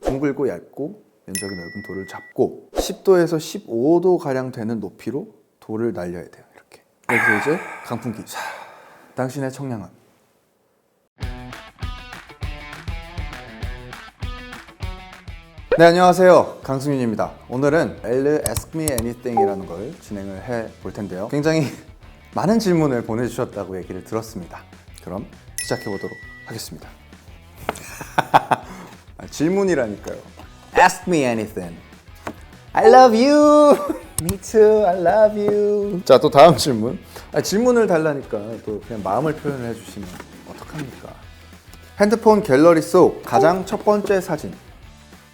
둥글고 얇고 면적이 넓은 돌을 잡고 10도에서 15도 가량 되는 높이로 돌을 날려야 돼요. 이렇게. 여기서 이제 강풍기. 자, 당신의 청량함. 네, 안녕하세요. 강승윤입니다. 오늘은 엘르 Ask Me Anything이라는 걸 진행을 해 볼 텐데요. 굉장히 많은 질문을 보내주셨다고 얘기를 들었습니다. 그럼 시작해 보도록 하겠습니다. 질문이라니까요. Ask me anything. I love you. Me too. I love you. 자, 또 다음 질문. 질문을 달라니까 또 그냥 마음을 표현을 해주시면 어떡합니까? 핸드폰 갤러리 속 가장 첫 번째 사진.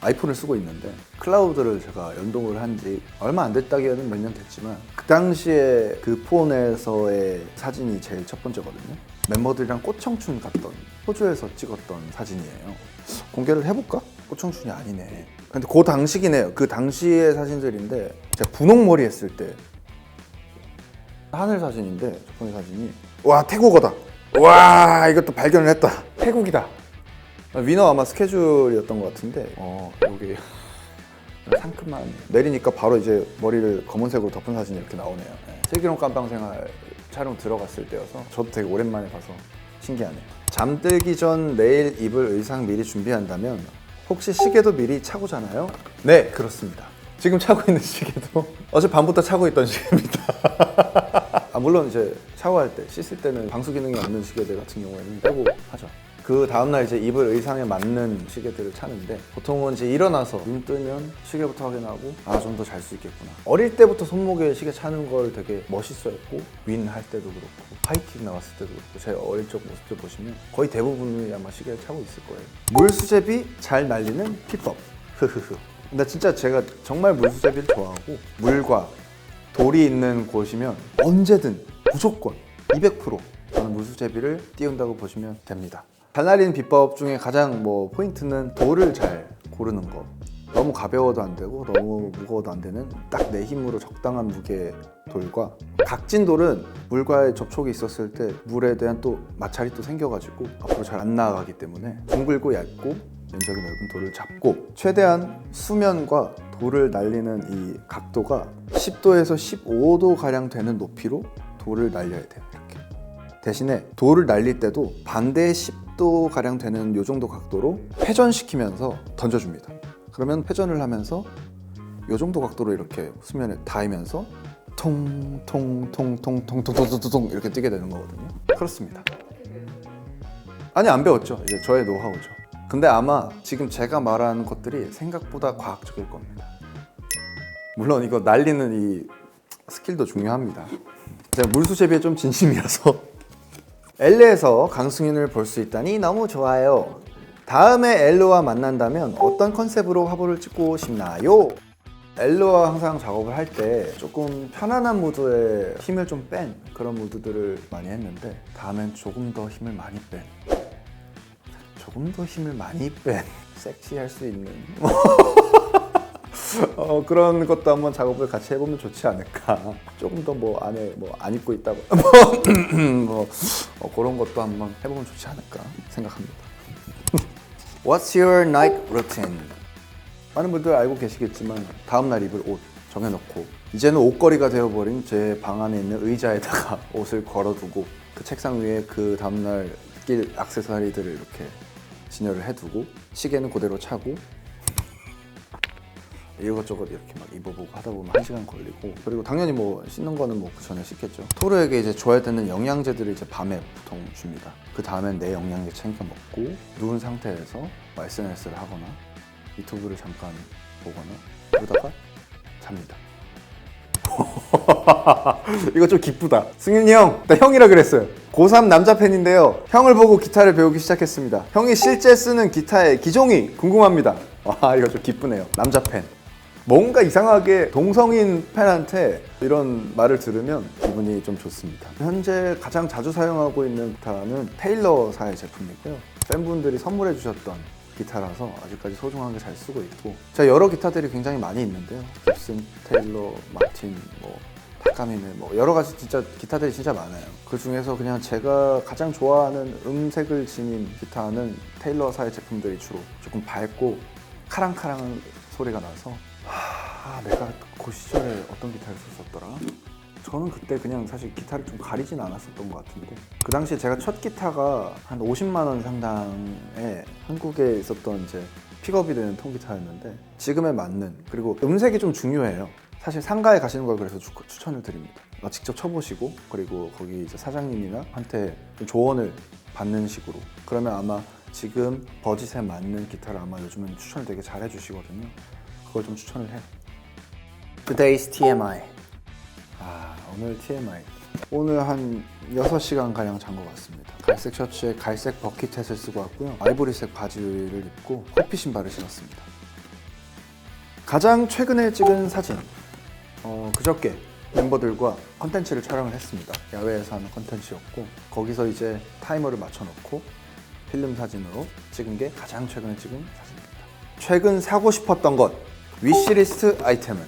아이폰을 쓰고 있는데 클라우드를 제가 연동을 한 지 얼마 안 됐다기에는 몇 년 됐지만 그 당시에 그 폰에서의 사진이 제일 첫 번째거든요. 멤버들이랑 꽃청춘 갔던 호주에서 찍었던 사진이에요. 공개를 해볼까? 꽃청춘이 아니네. 근데 그 당시기네요. 그 당시의 사진들인데 제가 분홍머리 했을 때 하늘 사진인데 첫 번째 사진이 와, 태국어다. 와, 이것도 발견을 했다. 태국이다. 위너 아마 스케줄이었던 것 같은데 여기 상큼한 내리니까 바로 이제 머리를 검은색으로 덮은 사진이 이렇게 나오네요. 슬기로운 깜빵생활 촬영 들어갔을 때여서 저도 되게 오랜만에 봐서 신기하네요. 잠들기 전 내일 입을 의상 미리 준비한다면 혹시 시계도 미리 차고 자나요? 네, 그렇습니다. 지금 차고 있는 시계도 어젯밤부터 차고 있던 시계입니다. 물론 이제 샤워할 때, 씻을 때는 방수 기능이 없는 시계들 같은 경우에는 빼고 하죠. 그 다음날 이제 입을 의상에 맞는 시계들을 차는데 보통은 이제 일어나서 눈 뜨면 시계부터 확인하고 좀 더 잘 수 있겠구나. 어릴 때부터 손목에 시계 차는 걸 되게 멋있어했고 윈 할 때도 그렇고 파이팅 나왔을 때도 그렇고 제 어릴 적 모습들 보시면 거의 대부분이 아마 시계를 차고 있을 거예요. 물수제비 잘 날리는 비법. 흐흐흐. 근데 진짜 제가 정말 물수제비를 좋아하고 물과 돌이 있는 곳이면 언제든 무조건 200% 저는 물수제비를 띄운다고 보시면 됩니다. 잘 날리는 비법 중에 가장 포인트는 돌을 잘 고르는 거. 너무 가벼워도 안 되고 너무 무거워도 안 되는 딱 내 힘으로 적당한 무게의 돌과 각진 돌은 물과의 접촉이 있었을 때 물에 대한 또 마찰이 또 생겨가지고 앞으로 잘 안 나가기 때문에 둥글고 얇고 면적이 넓은 돌을 잡고 최대한 수면과 돌을 날리는 이 각도가 10도에서 15도 가량 되는 높이로 돌을 날려야 돼요. 이렇게. 대신에 돌을 날릴 때도 반대의 10도 가량 되는 이 정도 각도로 회전시키면서 던져줍니다. 그러면 회전을 하면서 이 정도 각도로 이렇게 수면에 닿으면서 통통통통통통통통 이렇게 뛰게 되는 거거든요. 그렇습니다. 아니, 안 배웠죠. 이제 저의 노하우죠. 근데 아마 지금 제가 말하는 것들이 생각보다 과학적일 겁니다. 물론 이거 날리는 이 스킬도 중요합니다. 제가 물수제비에 좀 진심이라서 엘르에서 강승윤을 볼 수 있다니 너무 좋아요. 다음에 엘르와 만난다면 어떤 컨셉으로 화보를 찍고 싶나요? 엘르와 항상 작업을 할 때 조금 편안한 무드에 힘을 좀 뺀 그런 무드들을 많이 했는데 다음엔 조금 더 힘을 많이 뺀 섹시할 수 있는 그런 것도 한번 작업을 같이 해보면 좋지 않을까. 조금 더 안에 안 입고 있다고 그런 것도 한번 해보면 좋지 않을까 생각합니다. What's your night routine? 많은 분들 알고 계시겠지만 다음날 입을 옷 정해놓고 이제는 옷걸이가 되어버린 제 방 안에 있는 의자에다가 옷을 걸어두고 그 책상 위에 그 다음날 낄 액세서리들을 이렇게 진열을 해두고 시계는 그대로 차고 이것저것 이렇게 막 입어보고 하다 보면 1시간 걸리고 그리고 당연히 씻는 거는 그 전에 씻겠죠. 토르에게 이제 줘야 되는 영양제들을 이제 밤에 보통 줍니다. 그 다음엔 내 영양제 챙겨 먹고 누운 상태에서 SNS를 하거나 유튜브를 잠깐 보거나 그러다가 잡니다. 이거 좀 기쁘다. 승윤이 형, 나 형이라 그랬어요. 고3 남자 팬인데요. 형을 보고 기타를 배우기 시작했습니다. 형이 실제 쓰는 기타의 기종이 궁금합니다. 이거 좀 기쁘네요. 남자 팬. 뭔가 이상하게 동성인 팬한테 이런 말을 들으면 기분이 좀 좋습니다. 현재 가장 자주 사용하고 있는 기타는 테일러사의 제품이고요. 팬분들이 선물해 주셨던 기타라서 아직까지 소중하게 잘 쓰고 있고 제가 여러 기타들이 굉장히 많이 있는데요. 깁슨, 테일러, 마틴, 타카미네 여러 가지 진짜 기타들이 진짜 많아요. 그 중에서 그냥 제가 가장 좋아하는 음색을 지닌 기타는 테일러사의 제품들이 주로 조금 밝고 카랑카랑 소리가 나서 내가 그 시절에 어떤 기타를 썼었더라? 저는 그때 그냥 사실 기타를 좀 가리진 않았었던 것 같은데 그 당시에 제가 첫 기타가 한 50만 원 상당의 한국에 있었던 이제 픽업이 되는 통기타였는데 지금에 맞는, 그리고 음색이 좀 중요해요. 사실 상가에 가시는 걸 그래서 추천을 드립니다. 직접 쳐보시고 그리고 거기 이제 사장님이나 한테 좀 조언을 받는 식으로, 그러면 아마 지금 버짓에 맞는 기타를 아마 요즘은 추천을 되게 잘 해주시거든요. 그걸 좀 추천을 해요. Today's TMI. 오늘 TMI. 오늘 한 6시간 가량 잔 것 같습니다. 갈색 셔츠에 갈색 버킷햇을 쓰고 왔고요. 아이보리색 바지를 입고 호피 신발을 신었습니다. 가장 최근에 찍은 사진. 그저께 멤버들과 컨텐츠를 촬영을 했습니다. 야외에서 하는 컨텐츠였고 거기서 이제 타이머를 맞춰놓고 필름 사진으로 찍은 게 가장 최근에 찍은 사진입니다. 최근 사고 싶었던 것, 위시리스트 아이템은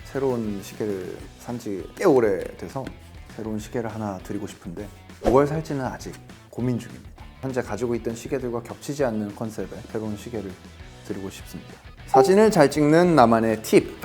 새로운 시계를 산 지 꽤 오래돼서 새로운 시계를 하나 드리고 싶은데 뭘 살지는 아직 고민 중입니다. 현재 가지고 있던 시계들과 겹치지 않는 컨셉의 새로운 시계를 드리고 싶습니다. 사진을 잘 찍는 나만의 팁!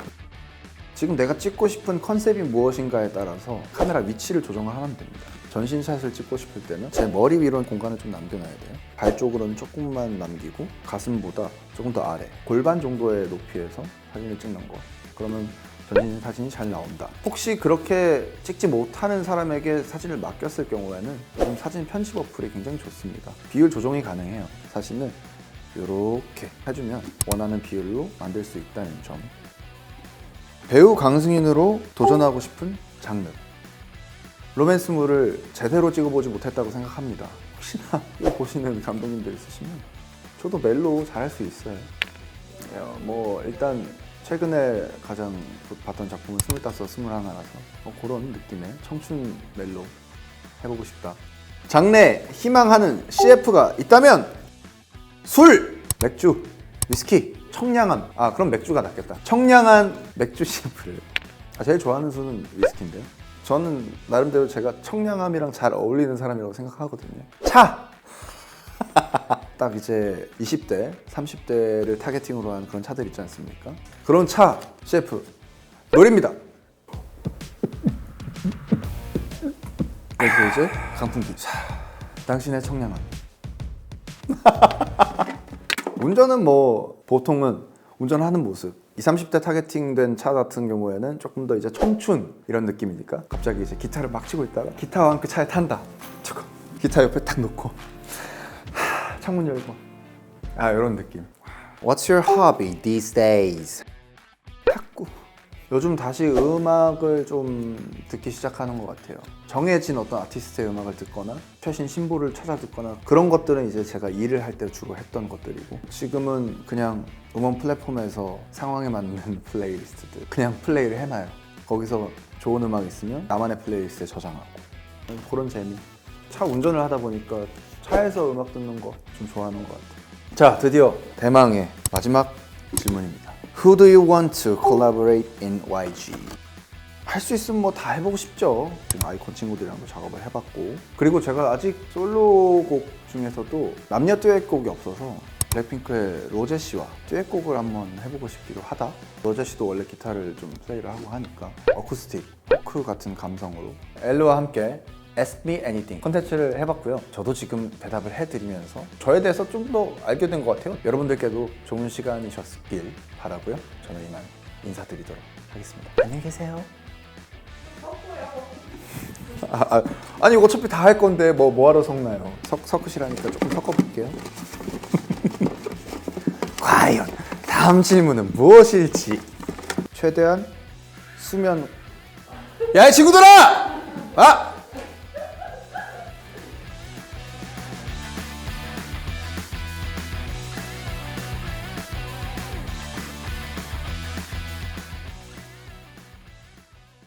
지금 내가 찍고 싶은 컨셉이 무엇인가에 따라서 카메라 위치를 조정을 하면 됩니다. 전신샷을 찍고 싶을 때는 제 머리 위로 공간을 좀 남겨놔야 돼요. 발 쪽으로는 조금만 남기고 가슴보다 조금 더 아래, 골반 정도의 높이에서 사진을 찍는 거. 그러면 전신 사진이 잘 나온다. 혹시 그렇게 찍지 못하는 사람에게 사진을 맡겼을 경우에는 요즘 사진 편집 어플이 굉장히 좋습니다. 비율 조정이 가능해요. 사진을 이렇게 해주면 원하는 비율로 만들 수 있다는 점. 배우 강승인으로 도전하고 싶은 장르. 로맨스물을 제대로 찍어보지 못했다고 생각합니다. 혹시나 이거 보시는 감독님들 있으시면 저도 멜로 잘할 수 있어요. 뭐 일단 최근에 가장 봤던 작품은 25, 21라서 그런 느낌의 청춘 멜로 해보고 싶다. 장래에 희망하는 CF가 있다면 술, 맥주, 위스키, 청량함. 그럼 맥주가 낫겠다. 청량한 맥주 CF를. 제일 좋아하는 술은 위스키인데요. 저는 나름대로 제가 청량함이랑 잘 어울리는 사람이라고 생각하거든요. 차! 딱 이제 20대, 30대를 타겟팅으로 한 그런 차들 있지 않습니까? 그런 차, CF, 노래입니다. 그래서 이제 강풍기. 당신의 청량함. 운전은 뭐 보통은 운전하는 모습. 20, 30대 타겟팅된 차 같은 경우에는 조금 더 이제 청춘 이런 느낌이니까 갑자기 이제 기타를 막 치고 있다가 기타와 함께 차에 탄다. 기타 옆에 딱 놓고 창문 열고 이런 느낌. What's your hobby these days? 탁구. 요즘 다시 음악을 좀 듣기 시작하는 것 같아요. 정해진 어떤 아티스트의 음악을 듣거나 최신 신보를 찾아 듣거나 그런 것들은 이제 제가 일을 할 때 주로 했던 것들이고 지금은 그냥 음원 플랫폼에서 상황에 맞는 플레이리스트들 그냥 플레이를 해놔요. 거기서 좋은 음악 있으면 나만의 플레이리스트에 저장하고 그런 재미. 차 운전을 하다 보니까 차에서 음악 듣는 거 좀 좋아하는 것 같아요. 자, 드디어 대망의 마지막 질문입니다. Who do you want to collaborate in YG? 할 수 있으면 뭐 다 해보고 싶죠. 지금 아이콘 친구들이랑도 작업을 해봤고 그리고 제가 아직 솔로곡 중에서도 남녀 듀엣곡이 없어서 블랙핑크의 로제 씨와 듀엣곡을 한번 해보고 싶기도 하다. 로제 씨도 원래 기타를 좀 플레이를 하고 하니까 어쿠스틱, 포크 같은 감성으로 엘루와 함께 Ask Me Anything 콘텐츠를 해봤고요. 저도 지금 대답을 해드리면서 저에 대해서 좀 더 알게 된 것 같아요. 여러분들께도 좋은 시간이셨길 바라고요. 저는 이만 인사드리도록 하겠습니다. 안녕히 계세요. 아니 어차피 다 할 건데 뭐하러 섞나요? 섞으시라니까 조금 섞어볼게요. 과연 다음 질문은 무엇일지. 최대한 수면. 야, 이 친구들아!